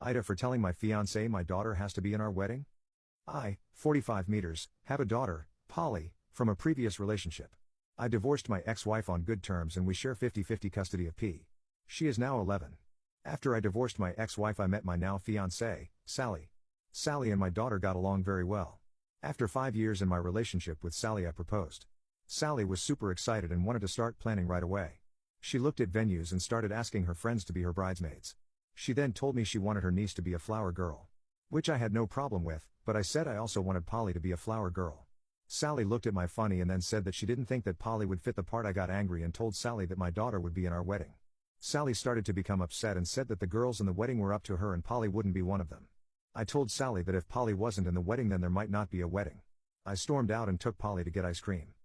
AITA for telling my fiance my daughter has to be in our wedding? I, 45 meters, have a daughter, Polly, from a previous relationship. I divorced my ex-wife on good terms and we share 50-50 custody of P. She is now 11. After I divorced my ex-wife I met my now fiancée, Sally. Sally and my daughter got along very well. After 5 years in my relationship with Sally I proposed. Sally was super excited and wanted to start planning right away. She looked at venues and started asking her friends to be her bridesmaids. She then told me she wanted her niece to be a flower girl. Which I had no problem with, but I said I also wanted Polly to be a flower girl. Sally looked at me funny and then said that she didn't think that Polly would fit the part. I got angry and told Sally that my daughter would be in our wedding. Sally started to become upset and said that the girls in the wedding were up to her and Polly wouldn't be one of them. I told Sally that if Polly wasn't in the wedding then there might not be a wedding. I stormed out and took Polly to get ice cream.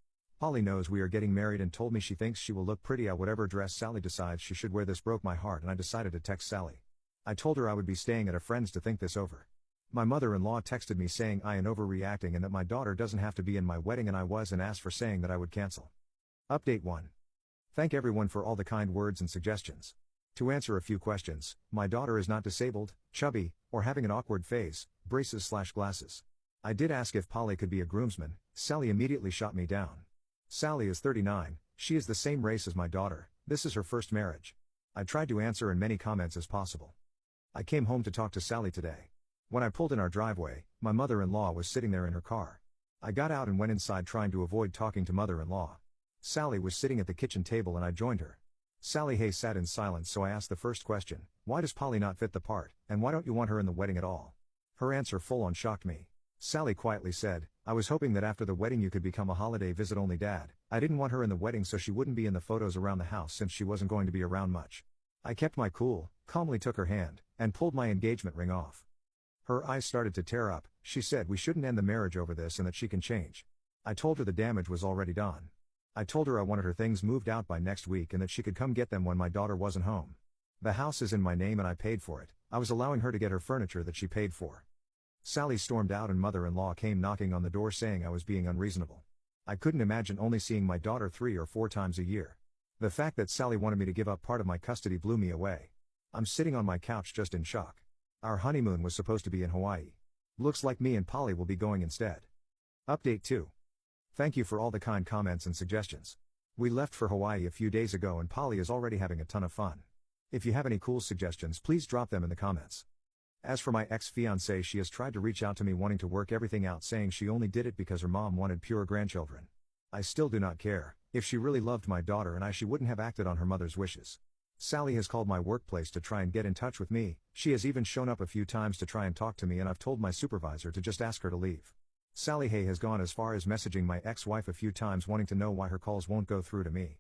Polly knows we are getting married and told me she thinks she will look pretty at whatever dress Sally decides she should wear. This broke my heart and I decided to text Sally. I told her I would be staying at a friend's to think this over. My mother-in-law texted me saying I am overreacting and that my daughter doesn't have to be in my wedding and I was and asked for saying that I would cancel. Update 1. Thank everyone for all the kind words and suggestions. To answer a few questions, my daughter is not disabled, chubby, or having an awkward phase, braces/glasses. I did ask if Polly could be a groomsman. Sally immediately shot me down. Sally is 39, she is the same race as my daughter, this is her first marriage. I tried to answer in many comments as possible. I came home to talk to Sally today. When I pulled in our driveway, my mother-in-law was sitting there in her car. I got out and went inside trying to avoid talking to mother-in-law. Sally was sitting at the kitchen table and I joined her. Sally Hay sat in silence, so I asked the first question, why does Polly not fit the part, and why don't you want her in the wedding at all? Her answer full-on shocked me. Sally quietly said, I was hoping that after the wedding you could become a holiday visit only dad. I didn't want her in the wedding so she wouldn't be in the photos around the house since she wasn't going to be around much. I kept my cool, calmly took her hand, and pulled my engagement ring off. Her eyes started to tear up. She said we shouldn't end the marriage over this and that she can change. I told her the damage was already done. I told her I wanted her things moved out by next week and that she could come get them when my daughter wasn't home. The house is in my name and I paid for it. I was allowing her to get her furniture that she paid for. Sally stormed out and mother-in-law came knocking on the door saying I was being unreasonable. I couldn't imagine only seeing my daughter 3 or 4 times a year. The fact that Sally wanted me to give up part of my custody blew me away. I'm sitting on my couch just in shock. Our honeymoon was supposed to be in Hawaii. Looks like me and Polly will be going instead. Update 2. Thank you for all the kind comments and suggestions. We left for Hawaii a few days ago and Polly is already having a ton of fun. If you have any cool suggestions please drop them in the comments. As for my ex-fiancée, she has tried to reach out to me wanting to work everything out, saying she only did it because her mom wanted pure grandchildren. I still do not care. If she really loved my daughter and she wouldn't have acted on her mother's wishes. Sally has called my workplace to try and get in touch with me. She has even shown up a few times to try and talk to me and I've told my supervisor to just ask her to leave. Sally Hay has gone as far as messaging my ex-wife a few times wanting to know why her calls won't go through to me.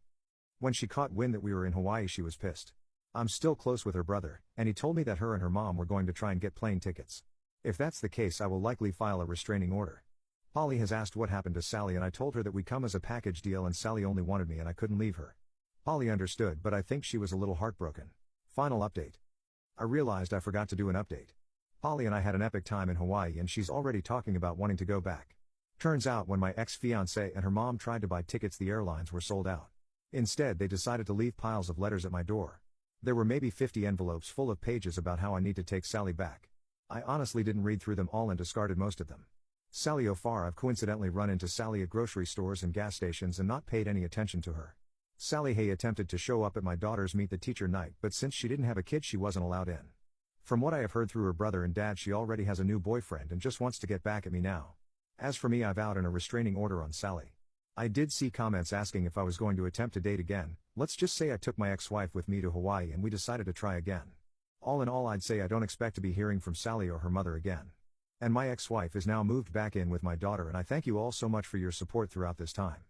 When she caught wind that we were in Hawaii she was pissed. I'm still close with her brother, and he told me that her and her mom were going to try and get plane tickets. If that's the case I will likely file a restraining order. Polly has asked what happened to Sally and I told her that we come as a package deal and Sally only wanted me and I couldn't leave her. Polly understood but I think she was a little heartbroken. Final update. I realized I forgot to do an update. Polly and I had an epic time in Hawaii and she's already talking about wanting to go back. Turns out when my ex-fiancée and her mom tried to buy tickets the airlines were sold out. Instead they decided to leave piles of letters at my door. There were maybe 50 envelopes full of pages about how I need to take Sally back. I honestly didn't read through them all and discarded most of them. Sally O'Farr, I've coincidentally run into Sally at grocery stores and gas stations and not paid any attention to her. Sally Hay attempted to show up at my daughter's meet the teacher night but since she didn't have a kid she wasn't allowed in. From what I have heard through her brother and dad she already has a new boyfriend and just wants to get back at me now. As for me I've out in a restraining order on Sally. I did see comments asking if I was going to attempt to date again. Let's just say I took my ex-wife with me to Hawaii and we decided to try again. All in all I'd say I don't expect to be hearing from Sally or her mother again. And my ex-wife is now moved back in with my daughter and I thank you all so much for your support throughout this time.